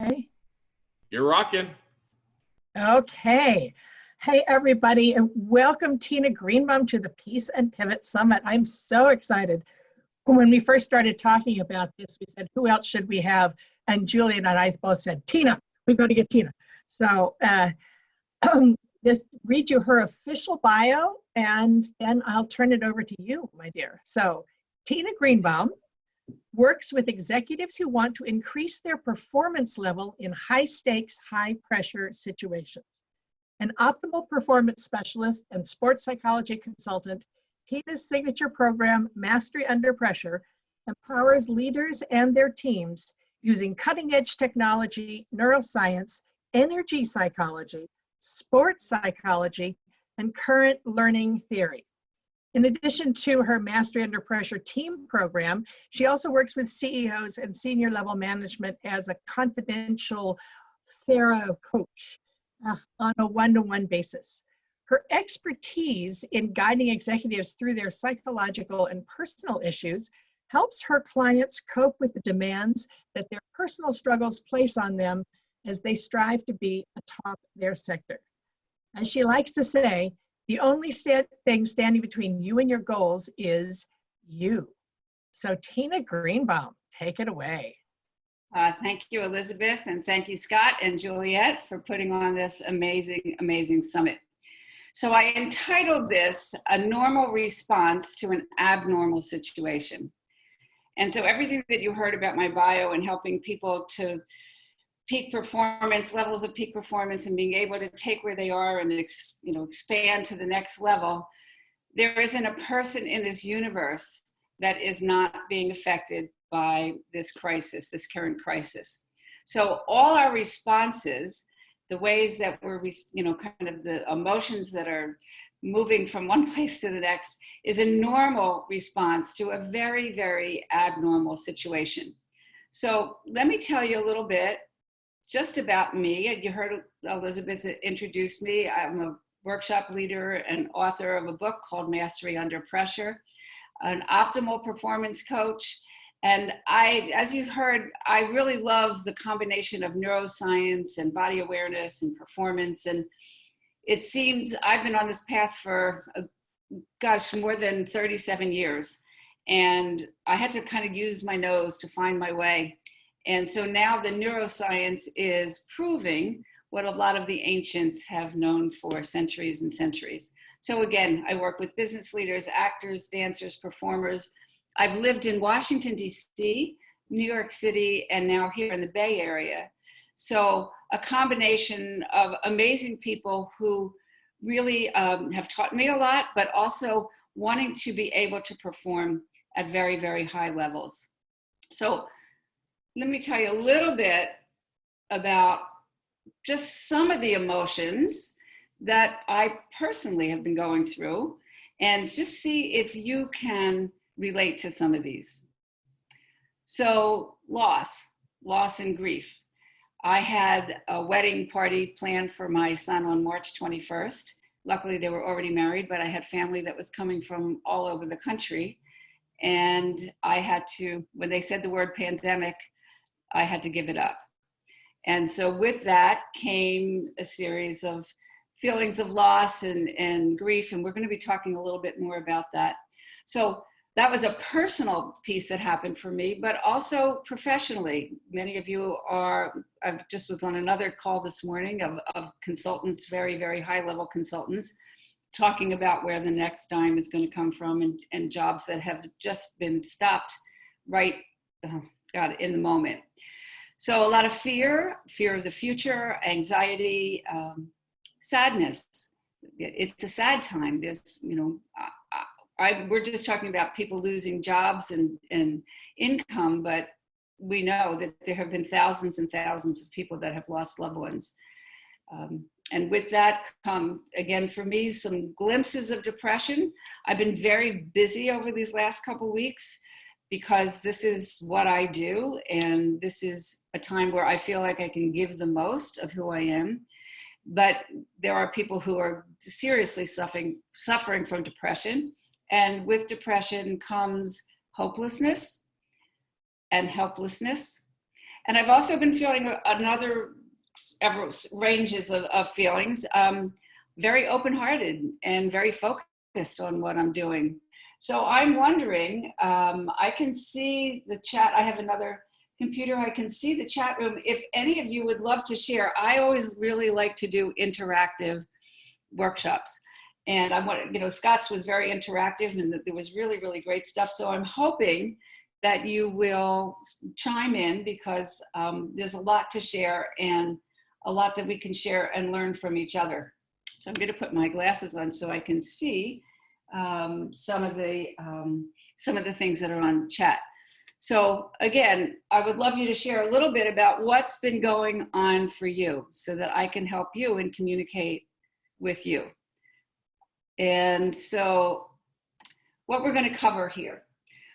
Okay. You're rocking. Okay. Hey, everybody, and welcome Tina Greenbaum to the Peace and Pivot Summit. I'm so excited. When we first started talking about this, we said, who else should we have? And Julian and I both said, Tina, we've got to get Tina. So just read you her official bio, and then I'll turn it over to you, my dear. So Tina Greenbaum works with executives who want to increase their performance level in high-stakes, high-pressure situations. An optimal performance specialist and sports psychology consultant, Tina's signature program, Mastery Under Pressure, empowers leaders and their teams using cutting-edge technology, neuroscience, energy psychology, sports psychology, and current learning theory. In addition to her Mastery Under Pressure team program, she also works with CEOs and senior level management as a confidential Thera-Coach on a one-to-one basis. Her expertise in guiding executives through their psychological and personal issues helps her clients cope with the demands that their personal struggles place on them as they strive to be atop their sector. As she likes to say, the only thing standing between you and your goals is you. So Tina Greenbaum, take it away. Thank you, Elizabeth, and thank you, Scott and Juliet, for putting on this amazing, amazing summit. So I entitled this A Normal Response to an Abnormal Situation. And so everything that you heard about my bio and helping people to peak performance, levels of peak performance, and being able to take where they are and expand to the next level, there isn't a person in this universe that is not being affected by this crisis, this current crisis. So all our responses, the ways that we're, kind of the emotions that are moving from one place to the next, is a normal response to a very, very abnormal situation. So let me tell you a little bit just about me. You heard Elizabeth introduce me. I'm a workshop leader and author of a book called Mastery Under Pressure, an optimal performance coach. And as you heard, I really love the combination of neuroscience and body awareness and performance. And it seems I've been on this path for, more than 37 years. And I had to kind of use my nose to find my way. And so now the neuroscience is proving what a lot of the ancients have known for centuries and centuries. So again, I work with business leaders, actors, dancers, performers. I've lived in Washington, D.C., New York City, and now here in the Bay Area. So a combination of amazing people who really have taught me a lot, but also wanting to be able to perform at very, very high levels. So let me tell you a little bit about just some of the emotions that I personally have been going through, and just see if you can relate to some of these. So loss and grief. I had a wedding party planned for my son on March 21st. Luckily, they were already married, but I had family that was coming from all over the country. And I had to, when they said the word pandemic, I had to give it up. And so with that came a series of feelings of loss and grief. And we're going to be talking a little bit more about that. So that was a personal piece that happened for me, but also professionally. Many of you I just was on another call this morning of consultants, very, very high level consultants, talking about where the next dime is going to come from and jobs that have just been stopped right, in the moment. So a lot of fear of the future, anxiety, sadness. It's a sad time. There's, we're just talking about people losing jobs and income, but we know that there have been thousands and thousands of people that have lost loved ones. And with that come, again, for me, some glimpses of depression. I've been very busy over these last couple weeks because this is what I do. And this is a time where I feel like I can give the most of who I am. But there are people who are seriously suffering from depression. And with depression comes hopelessness and helplessness. And I've also been feeling another several ranges of feelings, very open-hearted and very focused on what I'm doing. So I'm wondering, I can see the chat. I have another computer. I can see the chat room. If any of you would love to share, I always really like to do interactive workshops. And I want, Scott's was very interactive and there was really, really great stuff. So I'm hoping that you will chime in because there's a lot to share and a lot that we can share and learn from each other. So I'm going to put my glasses on so I can see some of the things that are on the chat. So again, I would love you to share a little bit about what's been going on for you so that I can help you and communicate with you. And so what we're going to cover here,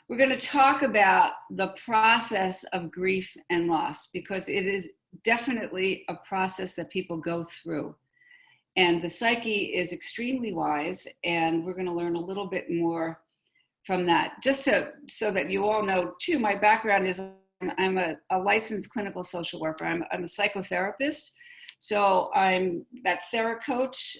we're going to talk about the process of grief and loss because it is definitely a process that people go through. And the psyche is extremely wise, and we're going to learn a little bit more from that. Just so that you all know, too, my background is I'm a licensed clinical social worker. I'm a psychotherapist. So I'm that Thera-Coach.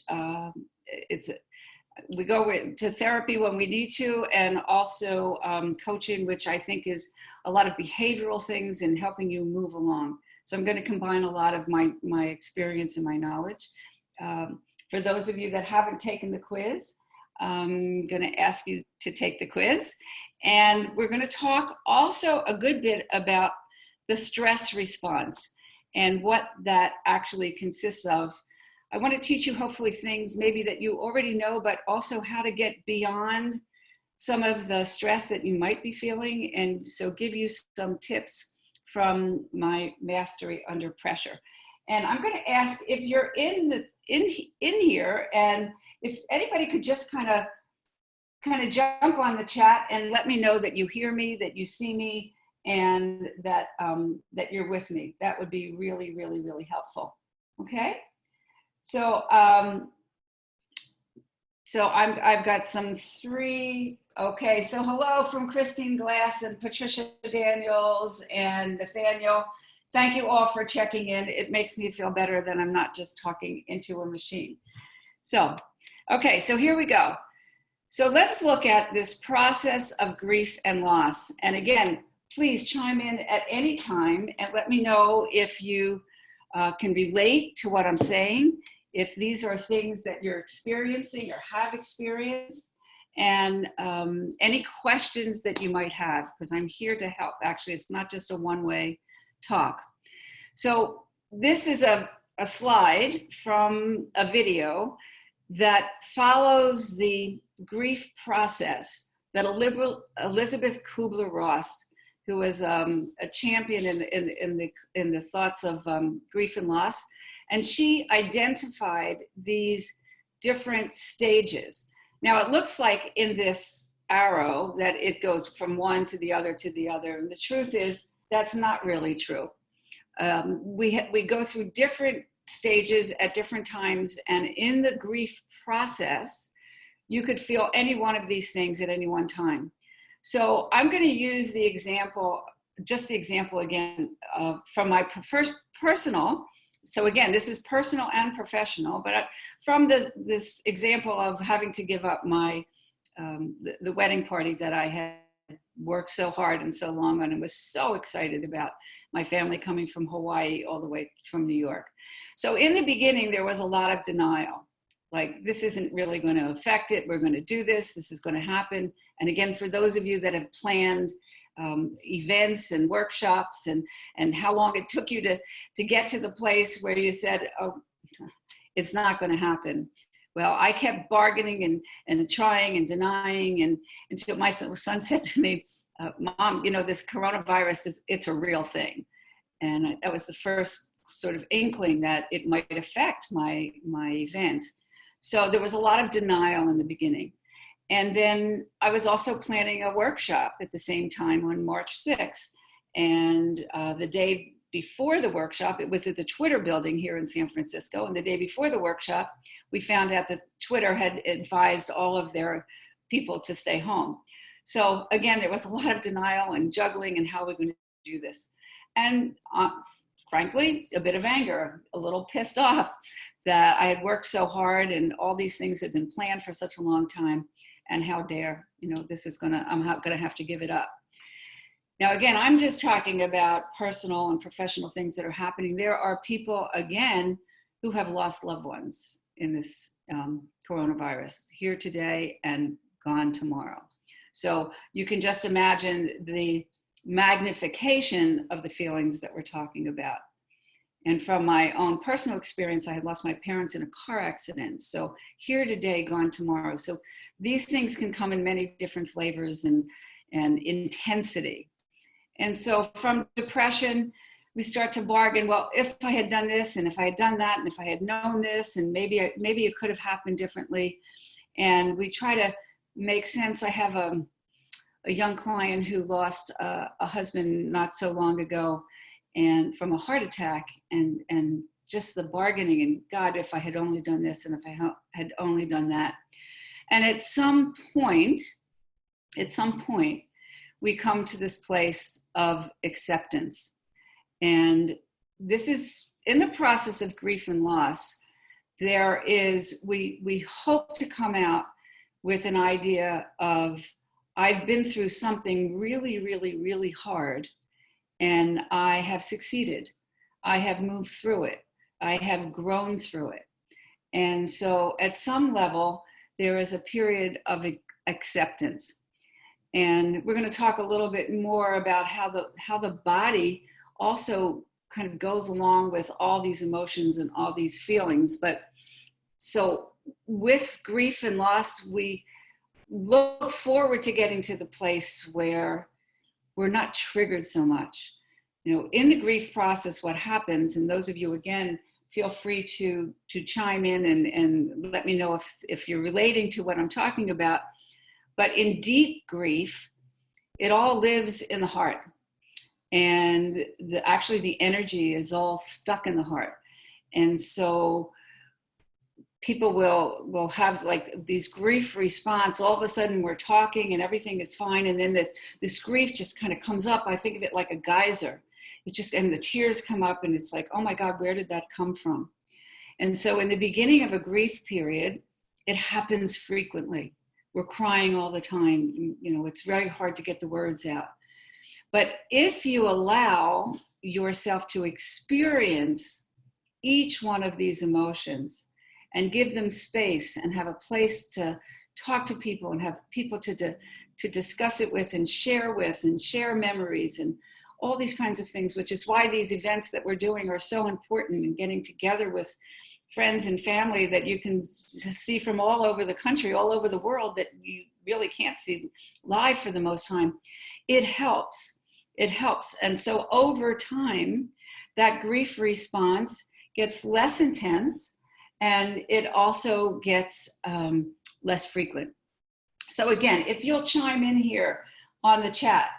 We go to therapy when we need to, and also coaching, which I think is a lot of behavioral things and helping you move along. So I'm going to combine a lot of my experience and my knowledge. For those of you that haven't taken the quiz, I'm going to ask you to take the quiz. And we're going to talk also a good bit about the stress response and what that actually consists of. I want to teach you hopefully things maybe that you already know, but also how to get beyond some of the stress that you might be feeling. And so give you some tips from my mastery under pressure. And I'm going to ask if you're in here, and if anybody could just kind of jump on the chat and let me know that you hear me, that you see me, and that that you're with me. That would be really, really, really helpful. Okay. So I've got some three. Okay. So hello from Christine Glass and Patricia Daniels and Nathaniel. Thank you all for checking in. It makes me feel better that I'm not just talking into a machine. So, okay, so here we go. So let's look at this process of grief and loss. And again, please chime in at any time and let me know if you can relate to what I'm saying, if these are things that you're experiencing or have experienced, and any questions that you might have, because I'm here to help. Actually, it's not just a one-way talk. So this is a slide from a video that follows the grief process that Elizabeth Kubler-Ross, who was a champion in the thoughts of grief and loss, and she identified these different stages. Now it looks like in this arrow that it goes from one to the other to the other, and the truth is that's not really true. We go through different stages at different times, and in the grief process, you could feel any one of these things at any one time. So I'm going to use the example, just the example again, from my personal. So again, this is personal and professional, but from this example of having to give up my the wedding party that I had worked so hard and so long on and was so excited about, my family coming from Hawaii all the way from New York. So in the beginning, there was a lot of denial. Like, this isn't really going to affect it. We're going to do this. This is going to happen. And again, for those of you that have planned events and workshops and how long it took you to get to the place where you said, oh, it's not going to happen. Well, I kept bargaining and trying and denying, and until my son said to me, Mom, you know, this coronavirus, it's a real thing. And that was the first sort of inkling that it might affect my event. So there was a lot of denial in the beginning. And then I was also planning a workshop at the same time on March 6th. And the day before the workshop, it was at the Twitter building here in San Francisco. And the day before the workshop, we found out that Twitter had advised all of their people to stay home. So again, there was a lot of denial and juggling and how we're going to do this. and frankly, a bit of anger, a little pissed off that I had worked so hard and all these things had been planned for such a long time. And how dare, I'm gonna have to give it up. Now, again, I'm just talking about personal and professional things that are happening. There are people, again, who have lost loved ones in this coronavirus, here today and gone tomorrow. So you can just imagine the magnification of the feelings that we're talking about. And from my own personal experience, I had lost my parents in a car accident. So here today, gone tomorrow. So these things can come in many different flavors and intensity. And so from depression, we start to bargain, well, if I had done this, and if I had done that, and if I had known this, and maybe it could have happened differently. And we try to make sense. I have a young client who lost a husband not so long ago, and from a heart attack, and just the bargaining, and God, if I had only done this, and if I had only done that. And at some point, we come to this place of acceptance. And this is in the process of grief and loss. We hope to come out with an idea of, I've been through something really, really, really hard, and I have succeeded. I have moved through it. I have grown through it. And so at some level, there is a period of acceptance. And we're going to talk a little bit more about how the body also kind of goes along with all these emotions and all these feelings. But so with grief and loss, we look forward to getting to the place where we're not triggered so much. In the grief process, what happens, and those of you, again, feel free to chime in and let me know if you're relating to what I'm talking about. But in deep grief, it all lives in the heart. And actually the energy is all stuck in the heart. And so people will have like these grief response. All of a sudden we're talking and everything is fine. And then this grief just kind of comes up. I think of it like a geyser. And the tears come up and it's like, oh my God, where did that come from? And so in the beginning of a grief period, it happens frequently. We're crying all the time. It's very hard to get the words out. But if you allow yourself to experience each one of these emotions and give them space and have a place to talk to people and have people to discuss it with and share memories and all these kinds of things, which is why these events that we're doing are so important, and getting together with friends and family that you can see from all over the country, all over the world, that you really can't see live for the most time. It helps. And so over time, that grief response gets less intense, and it also gets less frequent. So again, if you'll chime in here on the chat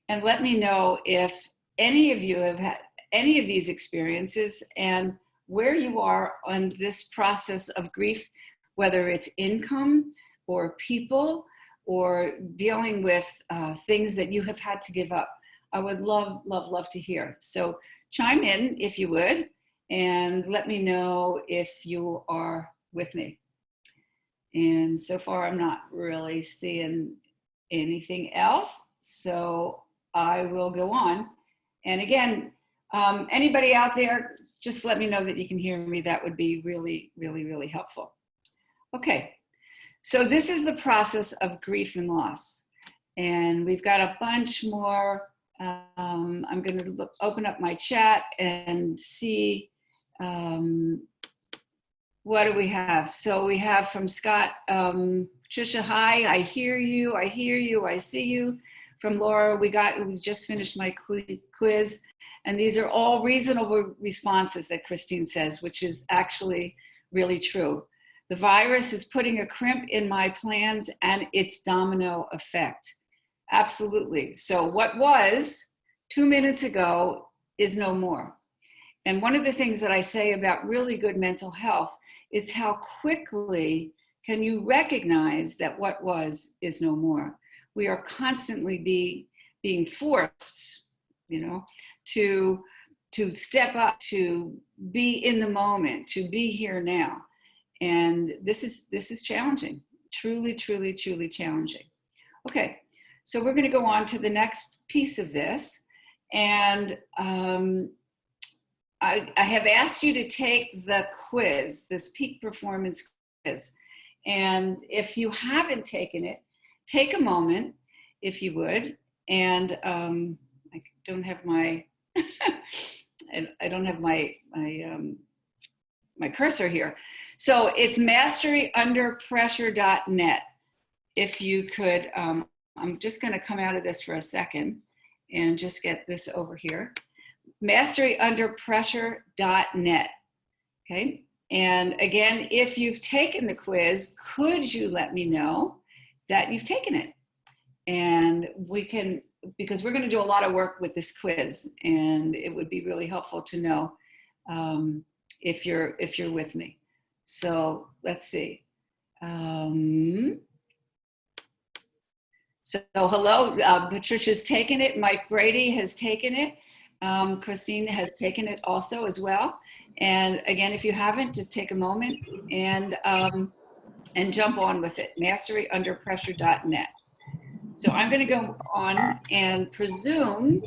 and let me know if any of you have had any of these experiences and where you are on this process of grief, whether it's income or people or dealing with things that you have had to give up. I would love, love, love to hear. So chime in if you would, and let me know if you are with me. And so far, I'm not really seeing anything else, so I will go on. And again, anybody out there, just let me know that you can hear me. That would be really, really, really helpful. Okay, so this is the process of grief and loss. And we've got a bunch more. I'm going to open up my chat and see what do we have. So we have from Scott, Trisha, hi, I hear you, I see you. From Laura, we just finished my quiz. And these are all reasonable responses that Christine says, which is actually really true. The virus is putting a crimp in my plans and its domino effect. Absolutely. So what was 2 minutes ago is no more. And one of the things that I say about really good mental health is how quickly can you recognize that what was is no more. We are constantly being forced, to step up, to be in the moment, to be here now. And this is challenging, truly, truly, truly challenging. Okay, so we're going to go on to the next piece of this. And I have asked you to take the quiz, this peak performance quiz. And if you haven't taken it, take a moment, if you would. And I don't have my, I don't have my cursor here. So it's masteryunderpressure.net. If you could, I'm just going to come out of this for a second and just get this over here. Masteryunderpressure.net. Okay. And again, if you've taken the quiz, could you let me know that you've taken it? And we can, because we're going to do a lot of work with this quiz, and it would be really helpful to know if you're with me. So let's see. So hello, Patricia's taken it. Mike Brady has taken it. Christine has taken it also as well. And again, if you haven't, just take a moment and jump on with it. Masteryunderpressure.net. So I'm going to go on and presume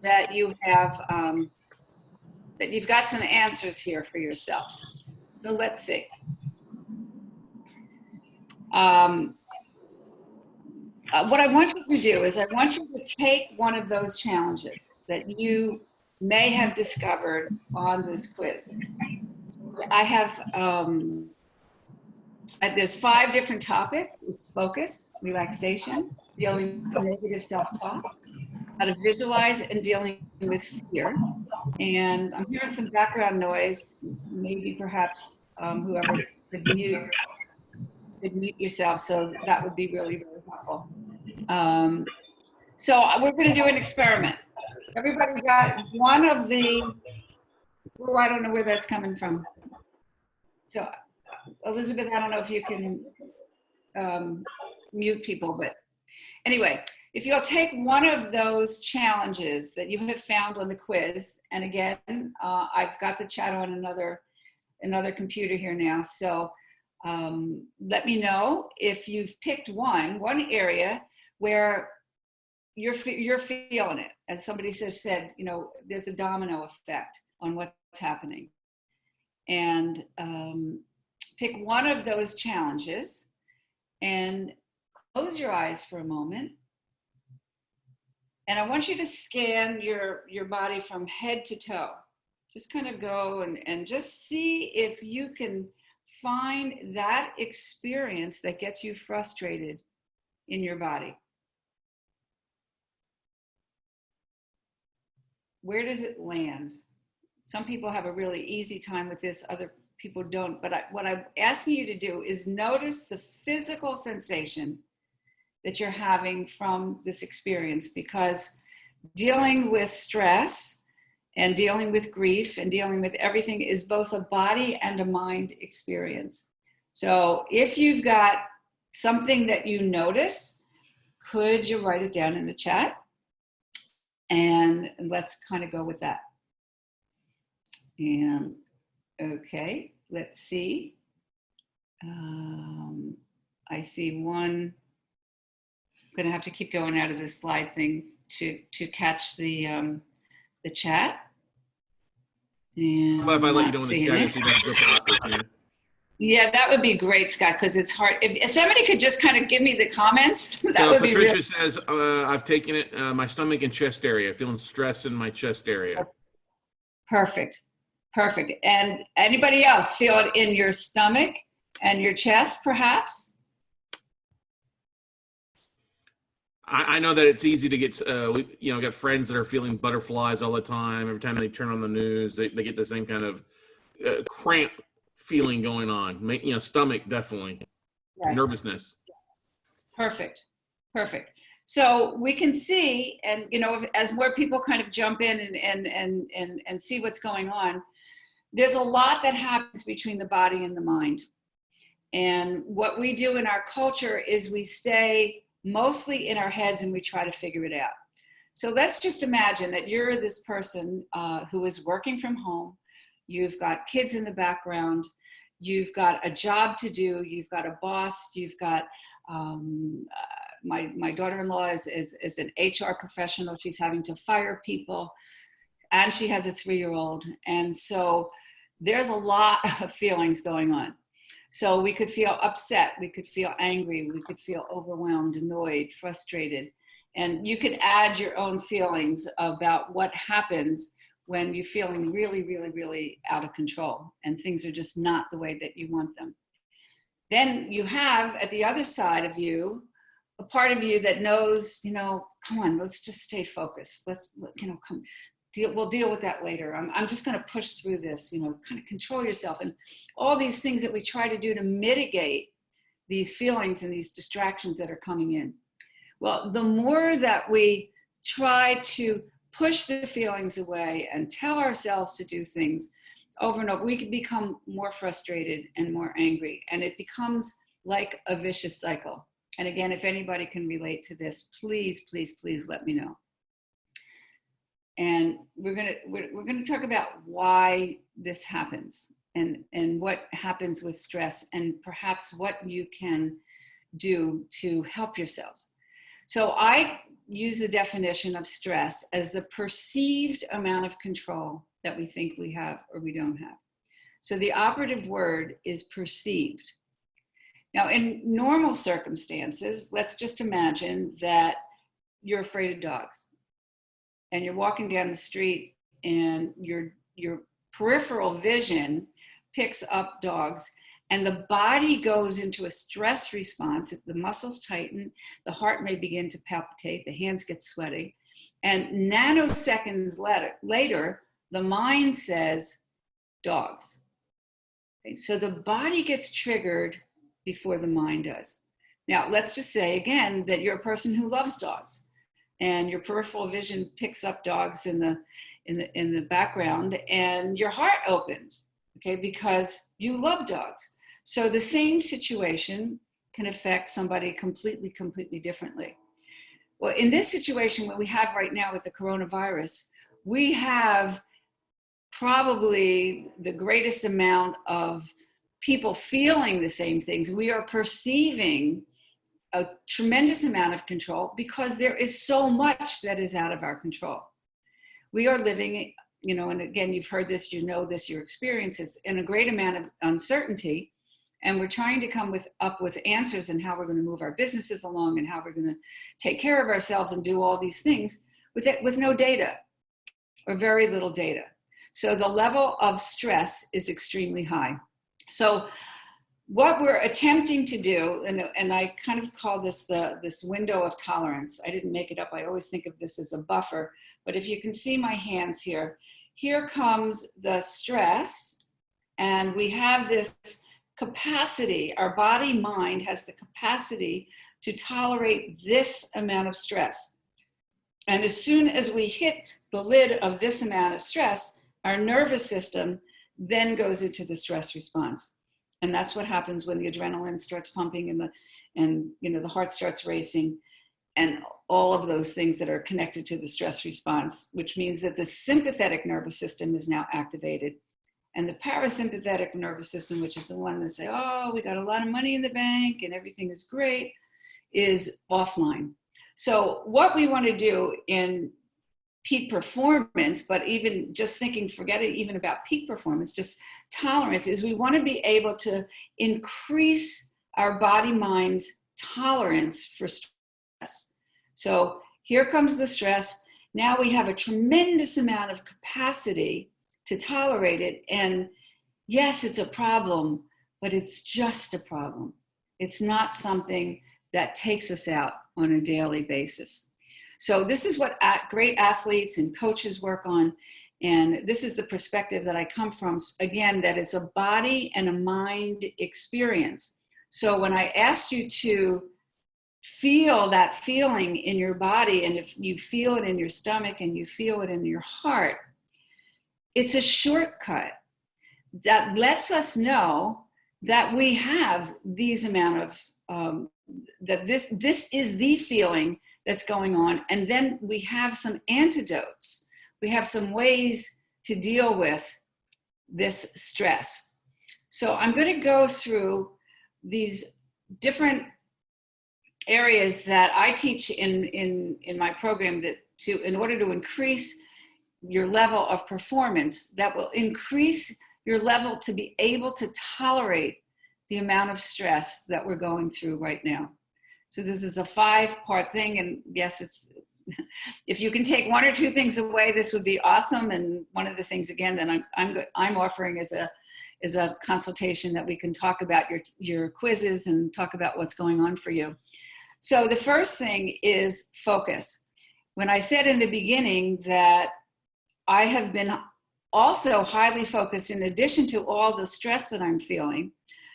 that you have that you've got some answers here for yourself. So let's see. What I want you to do is I want you to take one of those challenges that you may have discovered on this quiz. I have, there's 5 different topics. It's focus, relaxation, dealing with negative self-talk, how to visualize, and dealing with fear. And I'm hearing some background noise. Maybe perhaps whoever could mute yourself, so that would be really, really helpful. So we're going to do an experiment. Everybody got one of the, oh, I don't know where that's coming from. So Elizabeth, I don't know if you can mute people, but anyway, if you'll take one of those challenges that you have found on the quiz, and again, I've got the chat on another computer here now, so let me know if you've picked one area where you're feeling it. As somebody said, you know, there's a domino effect on what's happening. And pick one of those challenges and close your eyes for a moment. And I want you to scan your body from head to toe. Just kind of go and just see if you can find that experience that gets you frustrated in your body. Where does it land? Some people have a really easy time with this, other people don't. But what I'm asking you to do is notice the physical sensation that you're having from this experience, because dealing with stress and dealing with grief and dealing with everything is both a body and a mind experience. So if you've got something that you notice, could you write it down in the chat? And let's kind of go with that. And okay, let's see. I see one. I'm gonna have to keep going out of this slide thing to catch the chat. And what if I let you know in the chat so you don't jump out there? Yeah, that would be great, Scott, because it's hard. If somebody could just kind of give me the comments, that would be Patricia really. says, I've taken it, my stomach and chest area, feeling stress in my chest area. Perfect. Perfect. And anybody else feel it in your stomach and your chest, perhaps? I know that it's easy to get, got friends that are feeling butterflies all the time. Every time they turn on the news, they get the same kind of cramp feeling going on. Stomach, definitely. Yes. Nervousness. Perfect. Perfect. So we can see, and as more people kind of jump in and see what's going on, there's a lot that happens between the body and the mind. And what we do in our culture is we stay mostly in our heads and we try to figure it out. So let's just imagine that you're this person who is working from home. You've got kids in the background. You've got a job to do. You've got a boss. You've got, my daughter-in-law is an HR professional. She's having to fire people. And she has a 3-year-old. And so there's a lot of feelings going on. So we could feel upset. We could feel angry. We could feel overwhelmed, annoyed, frustrated. And you could add your own feelings about what happens when you're feeling really, really, really out of control and things are just not the way that you want them. Then you have at the other side of you, a part of you that knows, come on, let's just stay focused. We'll deal with that later. I'm just going to push through this, kind of control yourself, and all these things that we try to do to mitigate these feelings and these distractions that are coming in. Well, the more that we try to push the feelings away and tell ourselves to do things over and over, we can become more frustrated and more angry, and it becomes like a vicious cycle. And again, if anybody can relate to this, please, please, please let me know. And we're gonna talk about why this happens and what happens with stress, and perhaps what you can do to help yourselves. So I use the definition of stress as the perceived amount of control that we think we have or we don't have. So the operative word is perceived. Now, in normal circumstances, let's just imagine that you're afraid of dogs and you're walking down the street and your peripheral vision picks up dogs, and the body goes into a stress response. The muscles tighten, the heart may begin to palpitate, the hands get sweaty, and nanoseconds later, the mind says, dogs. Okay, so the body gets triggered before the mind does. Now, let's just say again that you're a person who loves dogs, and your peripheral vision picks up dogs in the background, and your heart opens, okay, because you love dogs. So the same situation can affect somebody completely differently. Well, in this situation, what we have right now with the coronavirus, we have probably the greatest amount of people feeling the same things. We are perceiving a tremendous amount of control because there is so much that is out of our control. We are living, and again, you've heard this, this, your experiences, in a great amount of uncertainty. And we're trying to come up with answers and how we're going to move our businesses along and how we're going to take care of ourselves and do all these things with no data or very little data. So the level of stress is extremely high. So what we're attempting to do, and I kind of call this this window of tolerance. I didn't make it up. I always think of this as a buffer. But if you can see my hands here comes the stress, and we have this capacity. Our body mind has the capacity to tolerate this amount of stress. And as soon as we hit the lid of this amount of stress, our nervous system then goes into the stress response. And that's what happens when the adrenaline starts pumping and the heart starts racing, and all of those things that are connected to the stress response, which means that the sympathetic nervous system is now activated. And the parasympathetic nervous system, which is the one that say, oh, we got a lot of money in the bank and everything is great, is offline. So what we want to do in peak performance, but even just thinking, forget it even about peak performance, just tolerance, is we want to be able to increase our body-mind's tolerance for stress. So here comes the stress. Now we have a tremendous amount of capacity to tolerate it. And yes, it's a problem, but it's just a problem. It's not something that takes us out on a daily basis. So this is what great athletes and coaches work on. And this is the perspective that I come from. Again, that it's a body and a mind experience. So when I asked you to feel that feeling in your body, and if you feel it in your stomach and you feel it in your heart, it's a shortcut that lets us know that we have these amount of, that this is the feeling that's going on. And then we have some antidotes. We have some ways to deal with this stress. So I'm going to go through these different areas that I teach in my program that in order to increase your level of performance, that will increase your level to be able to tolerate the amount of stress that we're going through right now. So this is a 5-part thing, and yes, it's if you can take 1 or 2 things away, this would be awesome. And one of the things, again, that I'm offering is a consultation that we can talk about your quizzes and talk about what's going on for you. So the first thing is focus. When I said in the beginning that I have been also highly focused, in addition to all the stress that I'm feeling,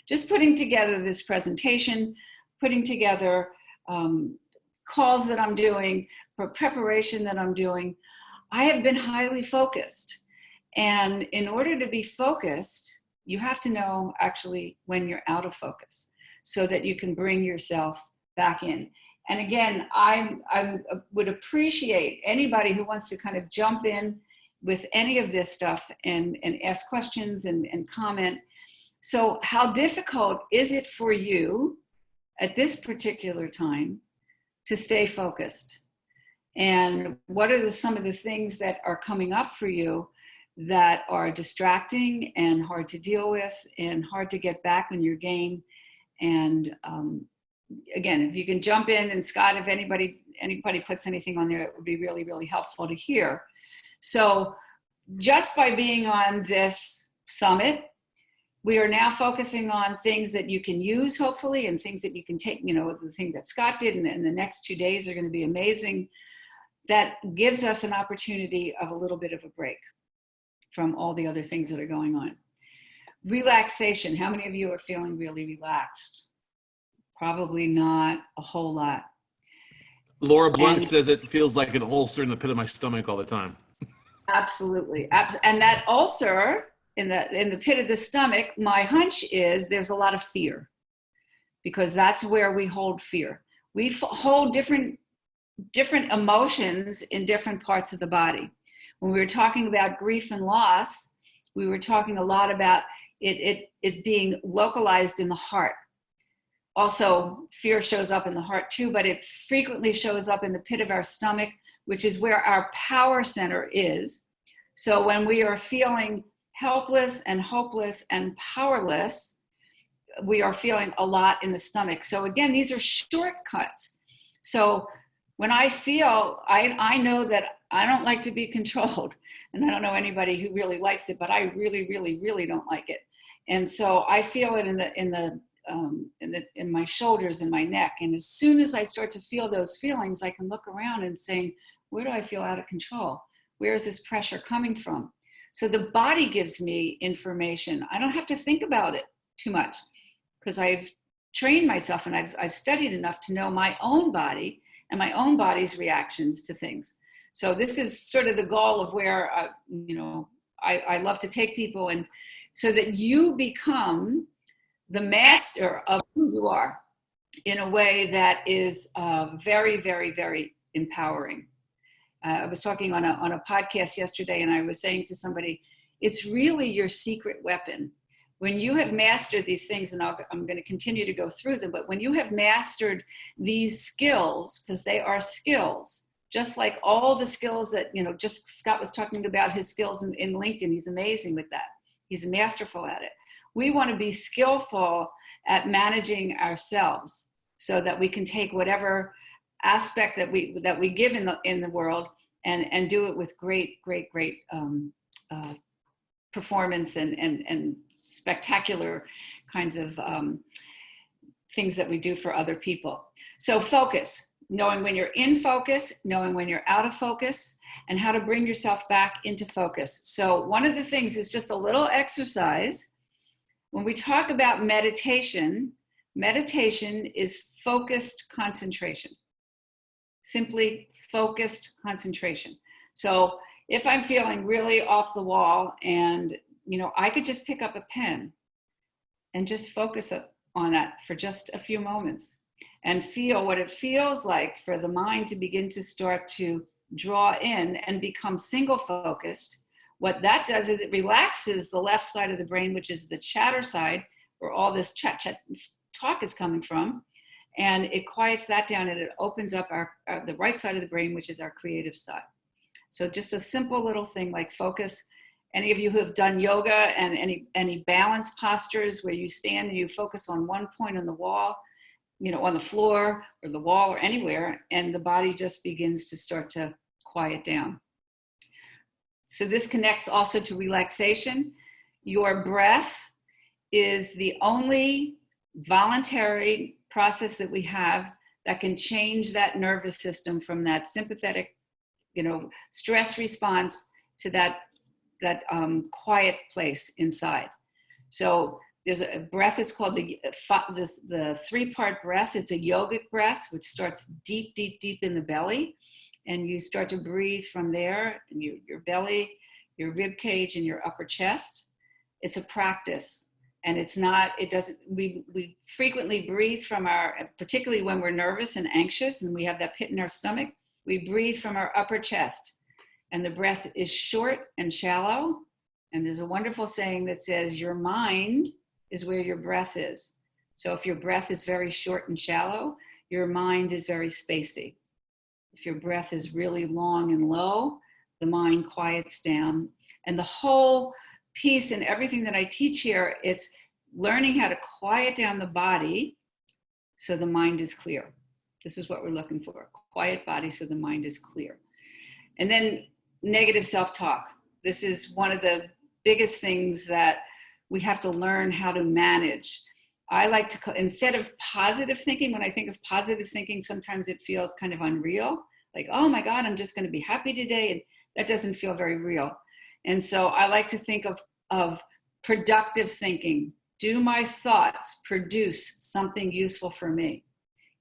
just putting together this presentation, putting together calls that I'm doing, preparation that I'm doing, I have been highly focused. And in order to be focused, you have to know actually when you're out of focus so that you can bring yourself back in. And again, I would appreciate anybody who wants to kind of jump in with any of this stuff and ask questions and comment. So how difficult is it for you at this particular time to stay focused? And what are some of the things that are coming up for you that are distracting and hard to deal with and hard to get back on your game? And again, if you can jump in, and Scott, if anybody puts anything on there, it would be really, really helpful to hear. So just by being on this summit, we are now focusing on things that you can use, hopefully, and things that you can take, the thing that Scott did in the next 2 days are going to be amazing. That gives us an opportunity of a little bit of a break from all the other things that are going on. Relaxation. How many of you are feeling really relaxed? Probably not a whole lot. Laura Blunt says it feels like an ulcer in the pit of my stomach all the time. Absolutely. And that ulcer in the pit of the stomach, my hunch is there's a lot of fear, because that's where we hold fear. We hold different emotions in different parts of the body. When we were talking about grief and loss, we were talking a lot about it being localized in the heart. Also, fear shows up in the heart too, but it frequently shows up in the pit of our stomach, which is where our power center is. So when we are feeling helpless and hopeless and powerless, we are feeling a lot in the stomach. So again, these are shortcuts. So when I feel, I know that I don't like to be controlled, and I don't know anybody who really likes it, but I really, really, really don't like it. And so I feel it in my shoulders and my neck. And as soon as I start to feel those feelings, I can look around and say, where do I feel out of control? Where is this pressure coming from? So the body gives me information. I don't have to think about it too much, because I've trained myself and I've studied enough to know my own body and my own body's reactions to things. So this is sort of the goal of where, I love to take people, and so that you become the master of who you are in a way that is very, very, very empowering. I was talking on a podcast yesterday, and I was saying to somebody, it's really your secret weapon. When you have mastered these things, and I'm going to continue to go through them, but when you have mastered these skills, because they are skills, just like all the skills that, just Scott was talking about his skills in LinkedIn. He's amazing with that. He's masterful at it. We want to be skillful at managing ourselves so that we can take whatever aspect that we give in the world and do it with great performance and spectacular kinds of things that we do for other people. So focus, knowing when you're in focus, knowing when you're out of focus, and how to bring yourself back into focus. So one of the things is just a little exercise. When we talk about meditation, meditation is focused concentration. Simply focused concentration. So if I'm feeling really off the wall and, I could just pick up a pen and just focus on that for just a few moments. and feel what it feels like for the mind to begin to start to draw in and become single focused. What that does is it relaxes the left side of the brain, which is the chatter side, where all this talk is coming from, and it quiets that down, and it opens up the right side of the brain, which is our creative side. So just a simple little thing like focus. Any of you who have done yoga and any balance postures where you stand and you focus on one point on the wall, on the floor or the wall or anywhere, and the body just begins to start to quiet down. So this connects also to relaxation. Your breath is the only voluntary process that we have that can change that nervous system from that sympathetic, stress response to that quiet place inside. So there's a breath, it's called the 3-part breath. It's a yogic breath, which starts deep, deep, deep in the belly. And you start to breathe from there, and your belly, your rib cage, and your upper chest. It's a practice. And we frequently breathe from particularly when we're nervous and anxious and we have that pit in our stomach, we breathe from our upper chest. And the breath is short and shallow. And there's a wonderful saying that says, your mind is where your breath is. So if your breath is very short and shallow, your mind is very spacey. If your breath is really long and low, the mind quiets down. And the whole piece and everything that I teach here, it's learning how to quiet down the body so the mind is clear. This is what we're looking for, a quiet body so the mind is clear. And then negative self-talk. This is one of the biggest things that we have to learn how to manage. I like to, instead of positive thinking, when I think of positive thinking, sometimes it feels kind of unreal. Like, oh my God, I'm just going to be happy today. And that doesn't feel very real. And so I like to think of productive thinking. Do my thoughts produce something useful for me?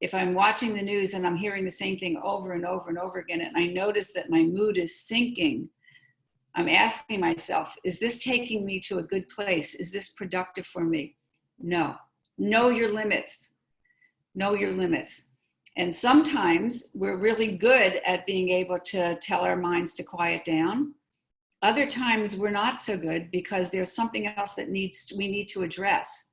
If I'm watching the news and I'm hearing the same thing over and over and over again, and I notice that my mood is sinking, I'm asking myself, is this taking me to a good place? Is this productive for me? No. Know your limits. Know your limits. And sometimes we're really good at being able to tell our minds to quiet down. Other times we're not so good because there's something else that we need to address.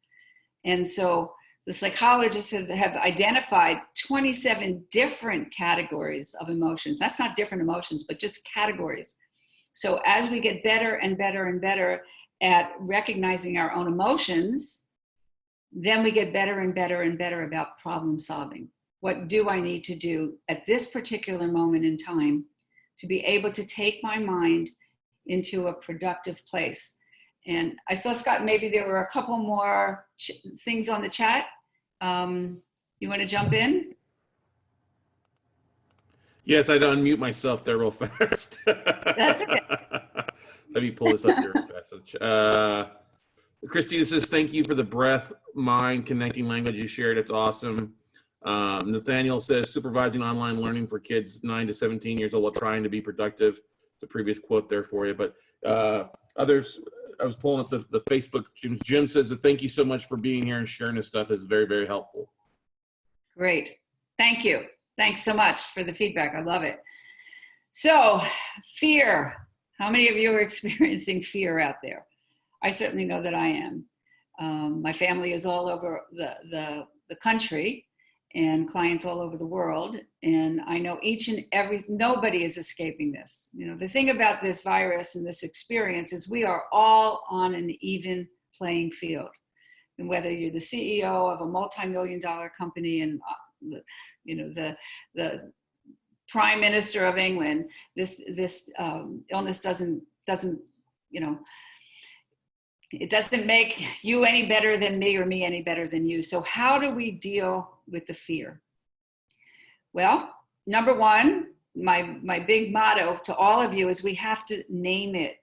And so the psychologists have identified 27 different categories of emotions. That's not different emotions, but just categories. So as we get better and better and better at recognizing our own emotions, then we get better and better and better about problem solving. What do I need to do at this particular moment in time to be able to take my mind into a productive place? And I saw, Scott, maybe there were a couple more things on the chat. You want to jump in? Yes, I'd unmute myself there real fast. That's okay. Let me pull this up here fast. Christina says, thank you for the breath, mind, connecting language you shared. It's awesome. Nathaniel says, supervising online learning for kids 9 to 17 years old while trying to be productive. It's a previous quote there for you. But others, I was pulling up the Facebook. Jim says that thank you so much for being here and sharing this stuff. It's very, very helpful. Great. Thank you. Thanks so much for the feedback. I love it. So, fear. How many of you are experiencing fear out there? I certainly know that I am. My family is all over the country and clients all over the world. And I know nobody is escaping this. The thing about this virus and this experience is we are all on an even playing field. And whether you're the CEO of a multi-million-dollar company and the Prime Minister of England, this illness doesn't it doesn't make you any better than me or me any better than you. So how do we deal with the fear? Well, number one, my big motto to all of you is we have to name it.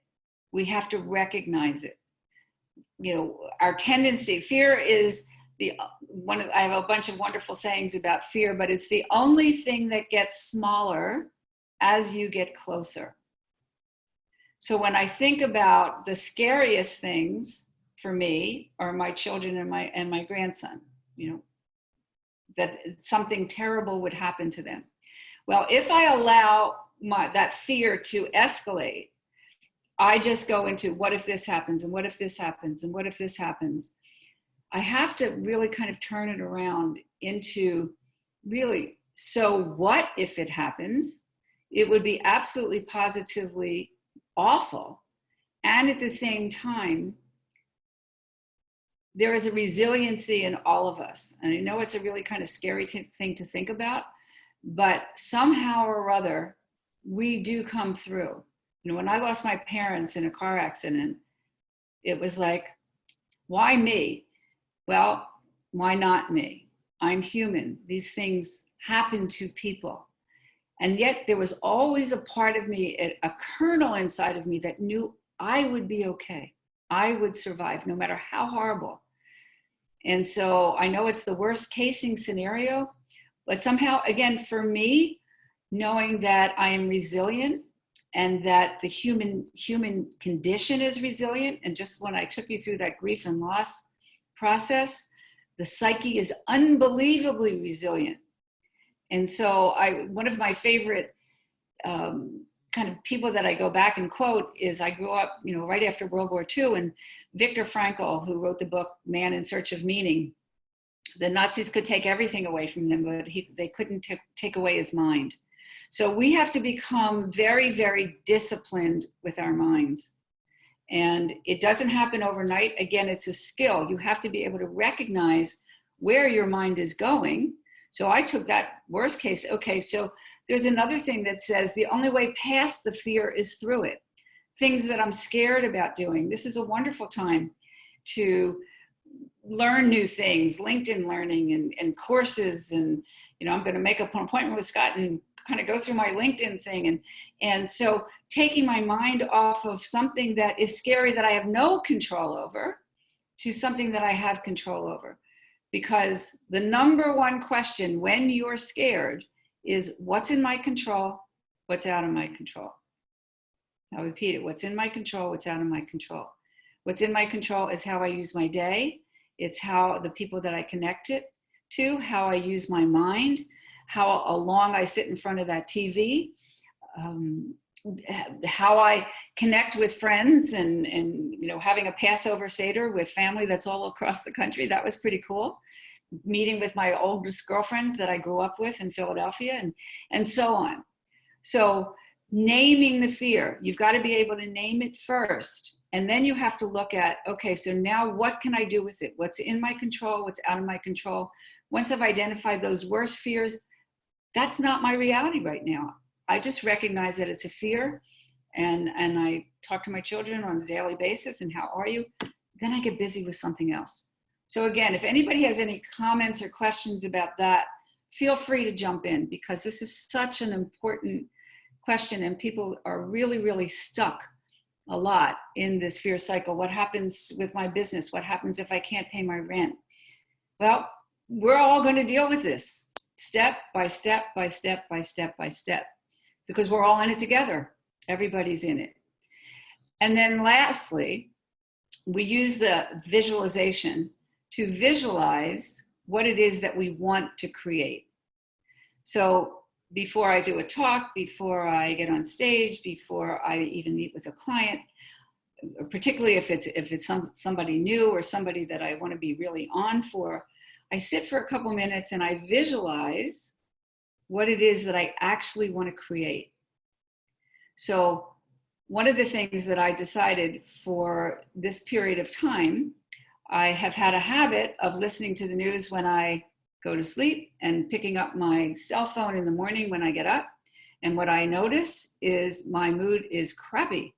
We have to recognize it. Our tendency, fear is I have a bunch of wonderful sayings about fear, but it's the only thing that gets smaller as you get closer. So when I think about the scariest things for me are my children and my grandson. that something terrible would happen to them. Well, if I allow that fear to escalate, I just go into what if this happens, and what if this happens, and what if this happens. I have to really kind of turn it around into really, so what if it happens? It would be absolutely positively awful. And at the same time, there is a resiliency in all of us. And I know it's a really kind of scary thing to think about, but somehow or other, we do come through. You know, when I lost my parents in a car accident, it was like, why me? Well, why not me? I'm human. These things happen to people. And yet there was always a part of me, a kernel inside of me that knew I would be okay. I would survive no matter how horrible. And so I know it's the worst casing scenario, but somehow, again, for me, knowing that I am resilient and that the human condition is resilient, and just when I took you through that grief and loss process, the psyche is unbelievably resilient. And so one of my favorite kind of people that I go back and quote is, I grew up, you know, right after World War II, and Viktor Frankl, who wrote the book Man in Search of Meaning, the Nazis could take everything away from them, but they couldn't take away his mind. So we have to become very, very disciplined with our minds. And it doesn't happen overnight. Again, it's a skill. You have to be able to recognize where your mind is going. So I took that worst case. Okay, so there's another thing that says the only way past the fear is through it. Things that I'm scared about doing. This is a wonderful time to learn new things, LinkedIn learning and courses. And, you know, I'm going to make an appointment with Scott and kind of go through my LinkedIn thing. And so taking my mind off of something that is scary that I have no control over to something that I have control over. Because the number one question when you're scared is, what's in my control? What's out of my control? I'll repeat it. What's in my control? What's out of my control? What's in my control is how I use my day. It's how the people that I connect it to, how I use my mind, how long I sit in front of that TV, how I connect with friends, and you know, having a Passover Seder with family that's all across the country. That was pretty cool. Meeting with my oldest girlfriends that I grew up with in Philadelphia, and so on. So naming the fear, you've got to be able to name it first. And then you have to look at, okay, so now what can I do with it? What's in my control? What's out of my control? Once I've identified those worst fears, that's not my reality right now. I just recognize that it's a fear, and I talk to my children on a daily basis, and how are you? Then I get busy with something else. So again, if anybody has any comments or questions about that, feel free to jump in, because this is such an important question, and people are really, really stuck a lot in this fear cycle. What happens with my business? What happens if I can't pay my rent? Well, we're all going to deal with this step by step by step by step by step, because we're all in it together. Everybody's in it. And then lastly, we use the visualization to visualize what it is that we want to create. So before I do a talk, before I get on stage, before I even meet with a client, particularly if it's somebody new or somebody that I want to be really on for, I sit for a couple minutes and I visualize what it is that I actually want to create. So one of the things that I decided for this period of time, I have had a habit of listening to the news when I go to sleep and picking up my cell phone in the morning when I get up. And what I notice is my mood is crappy.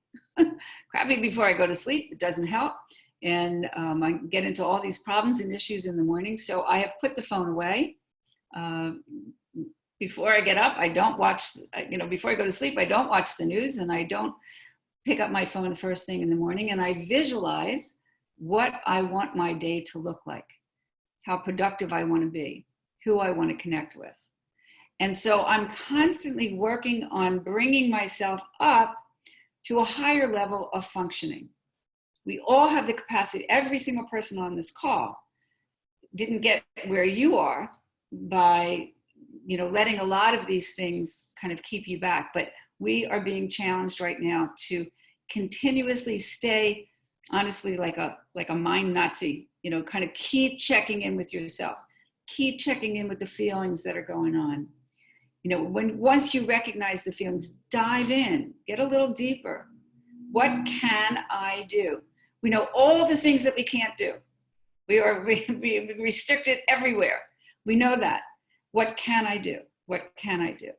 Crappy before I go to sleep. It doesn't help. And I get into all these problems and issues in the morning. So I have put the phone away. Before I get up, I don't watch, before I go to sleep, I don't watch the news, and I don't pick up my phone the first thing in the morning. And I visualize what I want my day to look like, how productive I want to be, who I want to connect with. And so I'm constantly working on bringing myself up to a higher level of functioning. We all have the capacity. Every single person on this call didn't get where you are, by, letting a lot of these things kind of keep you back. But we are being challenged right now to continuously stay, honestly, like a mind Nazi, kind of keep checking in with yourself, keep checking in with the feelings that are going on. Once you recognize the feelings, dive in, get a little deeper. What can I do? We know all the things that we can't do. We are restricted everywhere. We know that. What can I do? What can I do?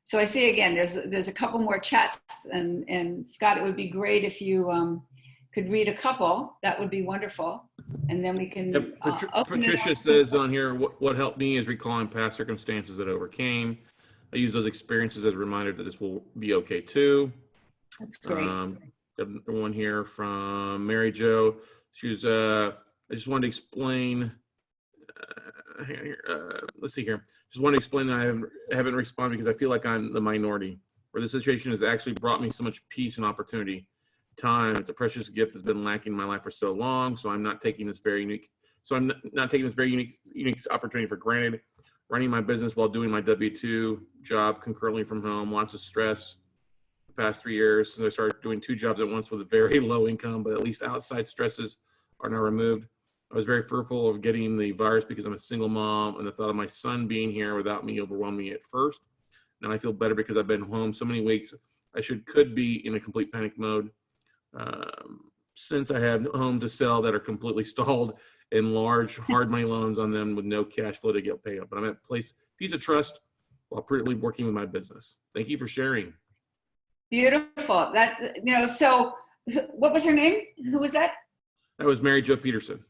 So I see again, there's a couple more chats, and Scott, it would be great if you could read a couple. That would be wonderful, and then we can. Yep. Patricia says on here, what helped me is recalling past circumstances that I overcame. I use those experiences as a reminder that this will be okay too. That's great. The one here from Mary Jo. She was, I just wanted to explain. Let's see here. Just wanted to explain that I haven't responded because I feel like I'm the minority, where the situation has actually brought me so much peace and opportunity. Time, it's a precious gift that's been lacking in my life for so long. So I'm not taking this very unique. So I'm not taking this very unique opportunity for granted. Running my business while doing my W-2 job concurrently from home, lots of stress. The past 3 years since I started doing 2 jobs at once with a very low income, but at least outside stresses are now removed. I was very fearful of getting the virus because I'm a single mom, and the thought of my son being here without me overwhelmed me at first. Now I feel better because I've been home so many weeks. I could be in a complete panic mode. Since I have homes to sell that are completely stalled and large hard money loans on them with no cash flow to get paid up. But I'm at a piece of trust while prudently working with my business. Thank you for sharing. Beautiful. So what was her name? Who was that? That was Mary Jo Peterson.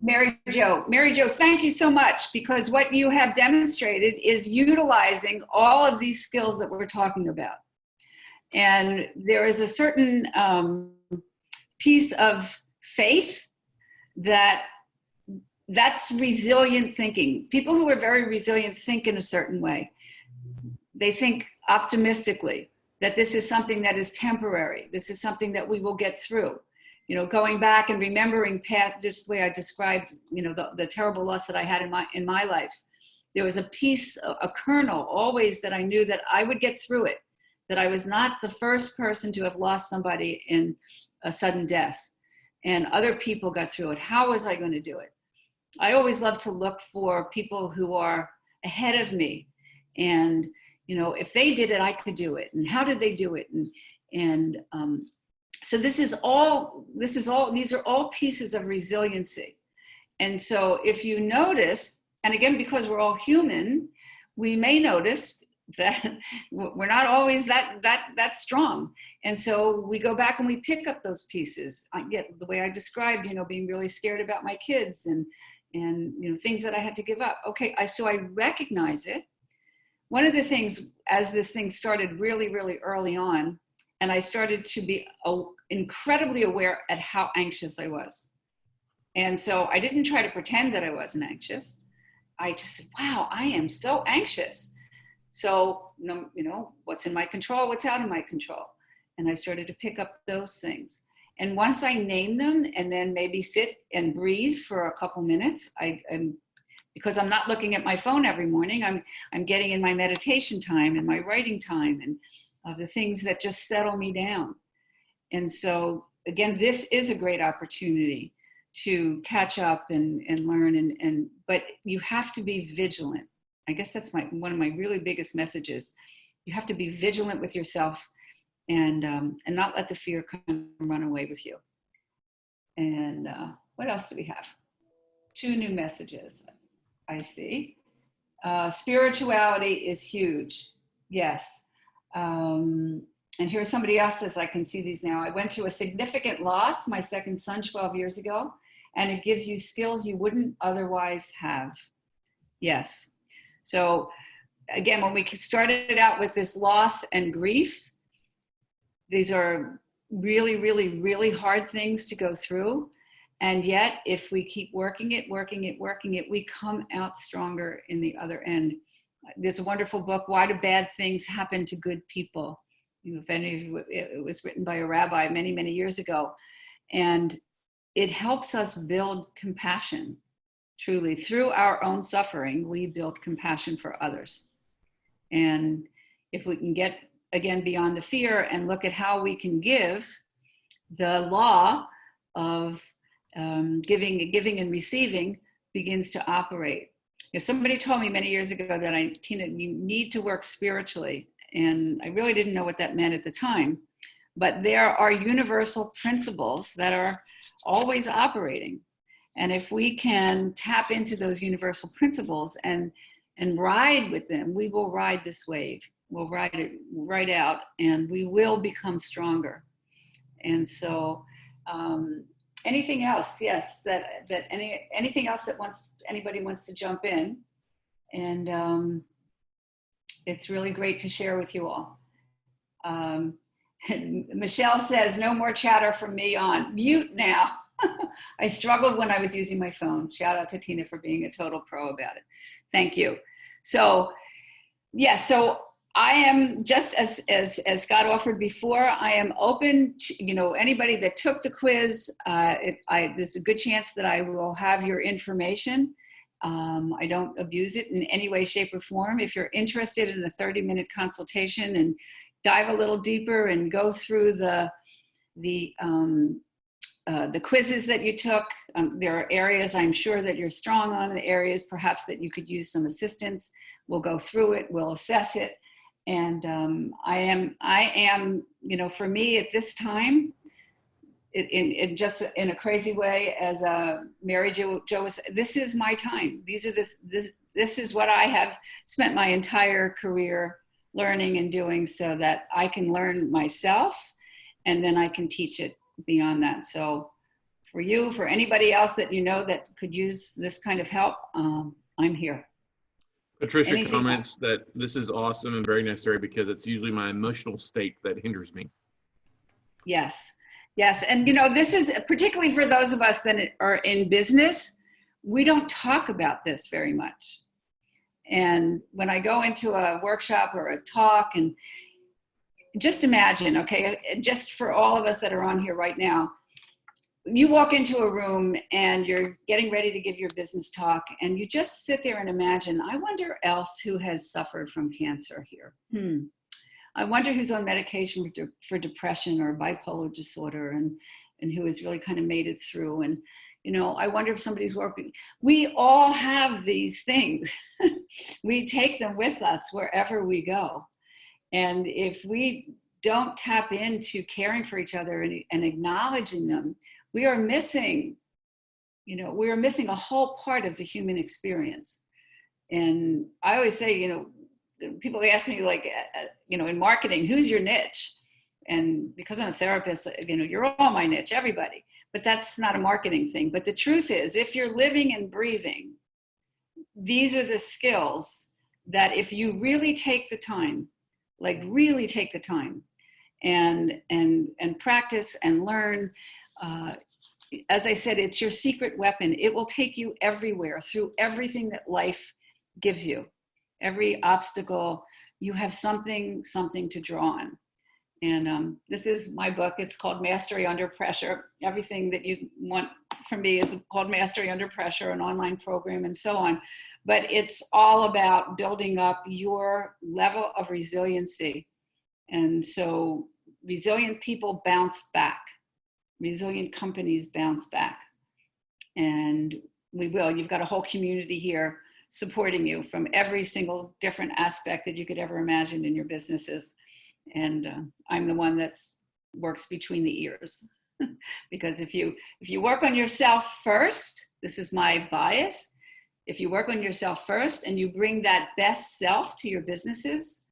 Mary Jo. Mary Jo, thank you so much, because what you have demonstrated is utilizing all of these skills that we're talking about. And there is a certain piece of faith that's resilient thinking. People who are very resilient think in a certain way. They think optimistically that this is something that is temporary. This is something that we will get through. Going back and remembering past, just the way I described, the terrible loss that I had in my life. There was a piece, a kernel always that I knew that I would get through it, that I was not the first person to have lost somebody in a sudden death, and other people got through it. How was I going to do it? I always love to look for people who are ahead of me, and if they did it, I could do it. And how did they do it? So these are all pieces of resiliency. And so if you notice, and again, because we're all human, we may notice that we're not always that strong. And so we go back and we pick up those pieces. I get the way I described, being really scared about my kids and things that I had to give up. Okay, so I recognize it. One of the things, as this thing started really, really early on, and I started to be incredibly aware at how anxious I was. And so I didn't try to pretend that I wasn't anxious. I just said, wow, I am so anxious. So, what's in my control, what's out of my control? And I started to pick up those things. And once I name them and then maybe sit and breathe for a couple minutes, because I'm not looking at my phone every morning, I'm getting in my meditation time and my writing time and the things that just settle me down. And so, again, this is a great opportunity to catch up and learn, but you have to be vigilant. I guess that's one of my really biggest messages. You have to be vigilant with yourself and not let the fear come and run away with you. And what else do we have? 2 new messages I see. Spirituality is huge. Yes. And here's somebody else says, I can see these now. I went through a significant loss, my second son 12 years ago, and it gives you skills you wouldn't otherwise have. Yes. So again, when we started out with this loss and grief, these are really, really, really hard things to go through. And yet, if we keep working it, we come out stronger in the other end. There's a wonderful book, Why Do Bad Things Happen to Good People? If any of you, it was written by a rabbi many, many years ago. And it helps us build compassion. truly. Through our own suffering, we build compassion for others. And if we can get, again, beyond the fear and look at how we can give, the law of giving and receiving begins to operate. You know, somebody told me many years ago that Tina, you need to work spiritually. And I really didn't know what that meant at the time. But there are universal principles that are always operating. And if we can tap into those universal principles and ride with them, we will ride this wave. We'll ride it right out, and we will become stronger. And so, anything else? Yes, anything else that anybody wants to jump in, and it's really great to share with you all. Michelle says, no more chatter from me on mute now. I struggled when I was using my phone. Shout out to Tina for being a total pro about it. Thank you. So, yes, so I am, just as Scott offered before, I am open to, anybody that took the quiz. There's a good chance that I will have your information. I don't abuse it in any way, shape, or form. If you're interested in a 30-minute consultation and dive a little deeper and go through the quizzes that you took, there are areas I'm sure that you're strong on, the areas perhaps that you could use some assistance. We'll go through it, we'll assess it. And I am, for me at this time, in just in a crazy way, as Mary Jo was, this is my time. This is what I have spent my entire career learning and doing, so that I can learn myself, and then I can teach it beyond that. So for you, for anybody else that that could use this kind of help, I'm here. Patricia comments that this is awesome and very necessary because it's usually my emotional state that hinders me. Yes. Yes. And, this is particularly for those of us that are in business, we don't talk about this very much. And when I go into a workshop or a talk, and just imagine, okay, just for all of us that are on here right now, you walk into a room and you're getting ready to give your business talk, and you just sit there and imagine, I wonder else who has suffered from cancer here. I wonder who's on medication for depression or bipolar disorder, and who has really kind of made it through. And, I wonder if somebody's working. We all have these things. We take them with us wherever we go. And if we don't tap into caring for each other and acknowledging them, we are missing, we are missing a whole part of the human experience. And I always say, people ask me, like, in marketing, who's your niche? And because I'm a therapist, you're all my niche, everybody. But that's not a marketing thing. But the truth is, if you're living and breathing, these are the skills that if you really take the time, like really take the time and practice and learn, as I said, it's your secret weapon. It will take you everywhere, through everything that life gives you. Every obstacle, you have something to draw on. And this is my book. It's called Mastery Under Pressure. Everything that you want from me is called Mastery Under Pressure, an online program, and so on. But it's all about building up your level of resiliency. And so resilient people bounce back. Resilient companies bounce back. And we will. You've got a whole community here supporting you from every single different aspect that you could ever imagine in your businesses. And I'm the one that works between the ears. Because if you work on yourself first, this is my bias, if you work on yourself first and you bring that best self to your businesses,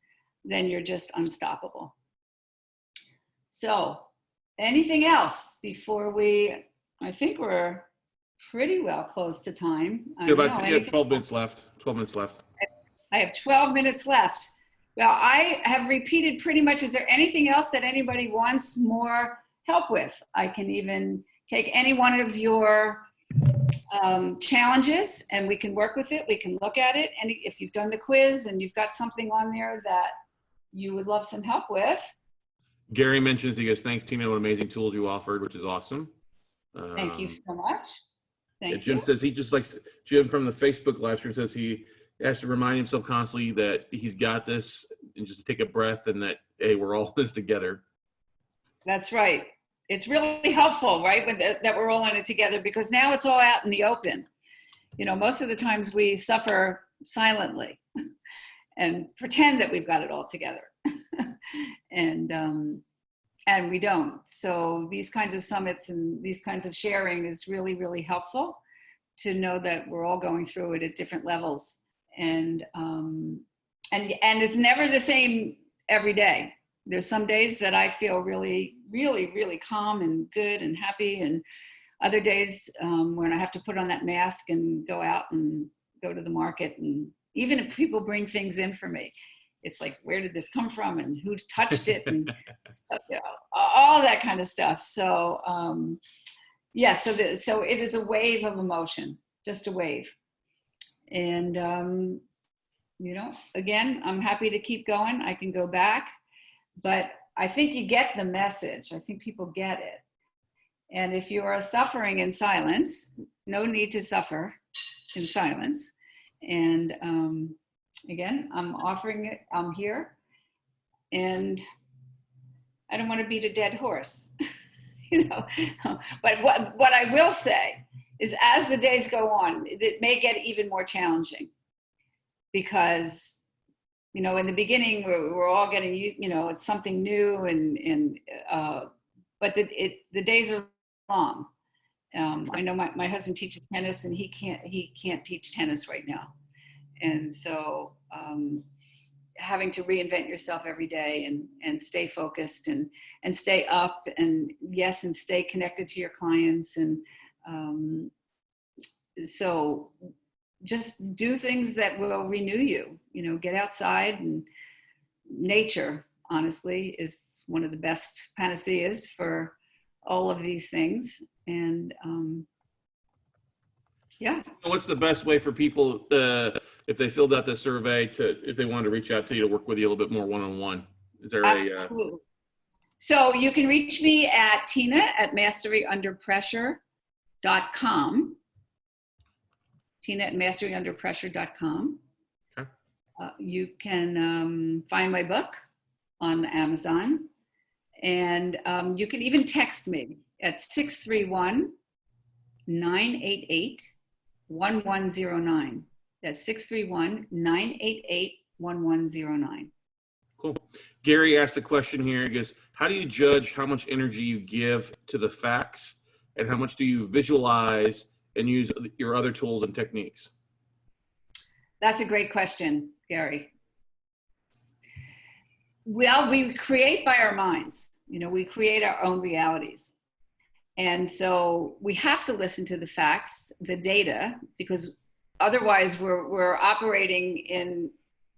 then you're just unstoppable. So anything else before I think we're pretty well close to time. You have 12 minutes left. 12 minutes left. I have 12 minutes left. Well, I have repeated pretty much. Is there anything else that anybody wants more help with? I can even take any one of your challenges and we can work with it. We can look at it. And if you've done the quiz and you've got something on there that you would love some help with. Gary mentions, he goes, thanks, Tina, what amazing tools you offered, which is awesome. Thank you so much. Yeah, Thank Jim you. says he just likes, Jim from the Facebook live stream says he has to remind himself constantly that he's got this and just take a breath and that, hey, we're all in this together. That's right. It's really helpful, right, that we're all in it together, because now it's all out in the open. You know, most of the times we suffer silently and pretend that we've got it all together. And we don't. So these kinds of summits and these kinds of sharing is really, really helpful to know that we're all going through it at different levels. And it's never the same every day. There's some days that I feel really, really, really calm and good and happy, and other days when I have to put on that mask and go out and go to the market. And even if people bring things in for me, it's like, where did this come from and who touched it, and you know, all that kind of stuff. So yeah, so it is a wave of emotion, just a wave. And you know, again, I'm happy to keep going. I can go back, but I think you get the message. I think people get it. And if you are suffering in silence, no need to suffer in silence. And again, I'm offering it, I'm here. And I don't want to beat a dead horse, you know. But what I will say is, as the days go on, it may get even more challenging, because, you know, in the beginning we're all getting, you know, it's something new, but the days are long. I know my husband teaches tennis, and he can't teach tennis right now, and so having to reinvent yourself every day and stay focused and stay up, and yes, and stay connected to your clients, and so just do things that will renew you. You know, get outside, and nature, honestly, is one of the best panaceas for all of these things. And yeah. What's the best way for people, if they filled out the survey, if they wanted to reach out to you to work with you a little bit more one-on-one? Is there Absolutely. So you can reach me at tina@masteryunderpressure.com. tina@masteryunderpressure.com. Okay. You can find my book on Amazon, and you can even text me at 631-988-1109. That's 631-988-1109. Cool. Gary asked a question here. He goes, how do you judge how much energy you give to the facts, and how much do you visualize and use your other tools and techniques? That's a great question, Gary. Well, we create by our minds. You know, we create our own realities. And so we have to listen to the facts, the data, because otherwise we're operating in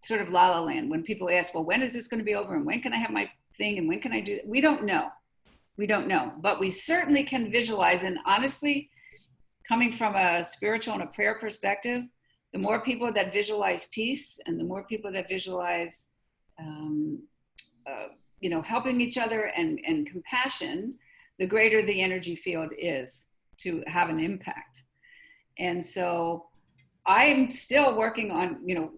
sort of la la land. When people ask, well, when is this going to be over? And when can I have my thing? And when can I do it? We don't know. We don't know. But we certainly can visualize. And honestly, coming from a spiritual and a prayer perspective, the more people that visualize peace, and the more people that visualize, you know, helping each other and compassion, the greater the energy field is to have an impact. And so I'm still working on, you know,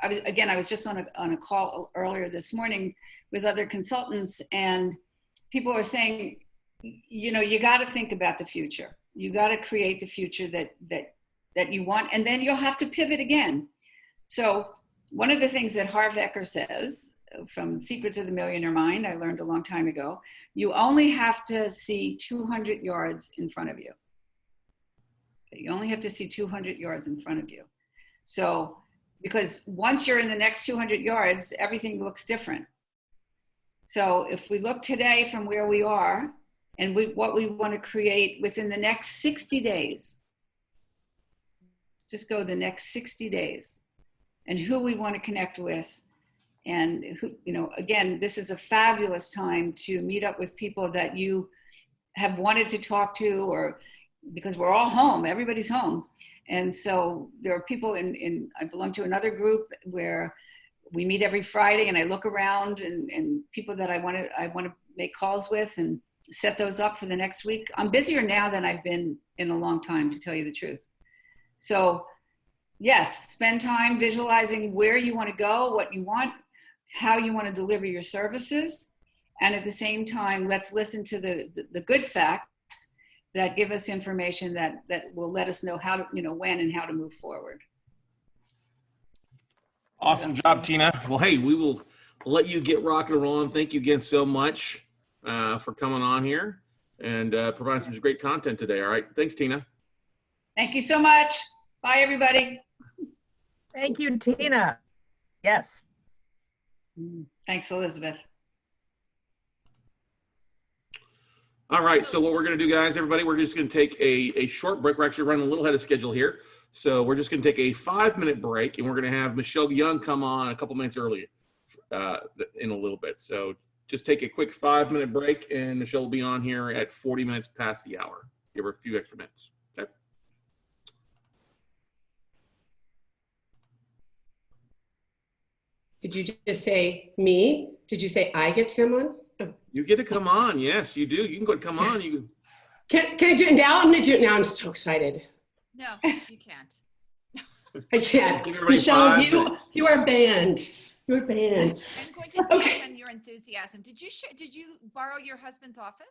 I was just on a call earlier this morning with other consultants, and people are saying, you know, you got to think about the future. You got to create the future that you want, and then you'll have to pivot again. So one of the things that Harv Eker says from Secrets of the Millionaire Mind, I learned a long time ago, you only have to see 200 yards in front of you. You only have to see 200 yards in front of you. So, because once you're in the next 200 yards, everything looks different. So if we look today from where we are, and what we want to create within the next 60 days, just go the next 60 days, and who we want to connect with, and who, you know, again, this is a fabulous time to meet up with people that you have wanted to talk to, or because we're all home, everybody's home. And so there are people I belong to another group where we meet every Friday, and I look around and people that I want to make calls with, and set those up for the next week. I'm busier now than I've been in a long time, to tell you the truth. So yes, spend time visualizing where you want to go, what you want, how you want to deliver your services. And at the same time, let's listen to the good facts that give us information that will let us know how to, when and how to move forward. Awesome job, Tina. Well, hey, we will let you get rocking and rolling. Thank you again so much for coming on here and providing some great content today. All right. Thanks, Tina. Thank you so much. Bye, everybody. Thank you, Tina. Yes. Thanks, Elizabeth. All right, so what we're going to do, guys, everybody, we're just going to take a short break. We're actually running a little ahead of schedule here. So we're just going to take a 5-minute break, and we're going to have Michelle Young come on a couple minutes early in a little bit. So just take a quick 5-minute break, and Michelle will be on here at 40 minutes past the hour. Give her a few extra minutes. Okay. Did you just say me? Did you say I get to come on? Oh. You get to come on. Yes, you do. You can go come on. You Can I do it now? I'm going to do it now. I'm so excited. No, you can't. I can't. Give everybody Michelle, 5 minutes. you are banned. You're banned. I'm going to dance on your enthusiasm. Did you borrow your husband's office?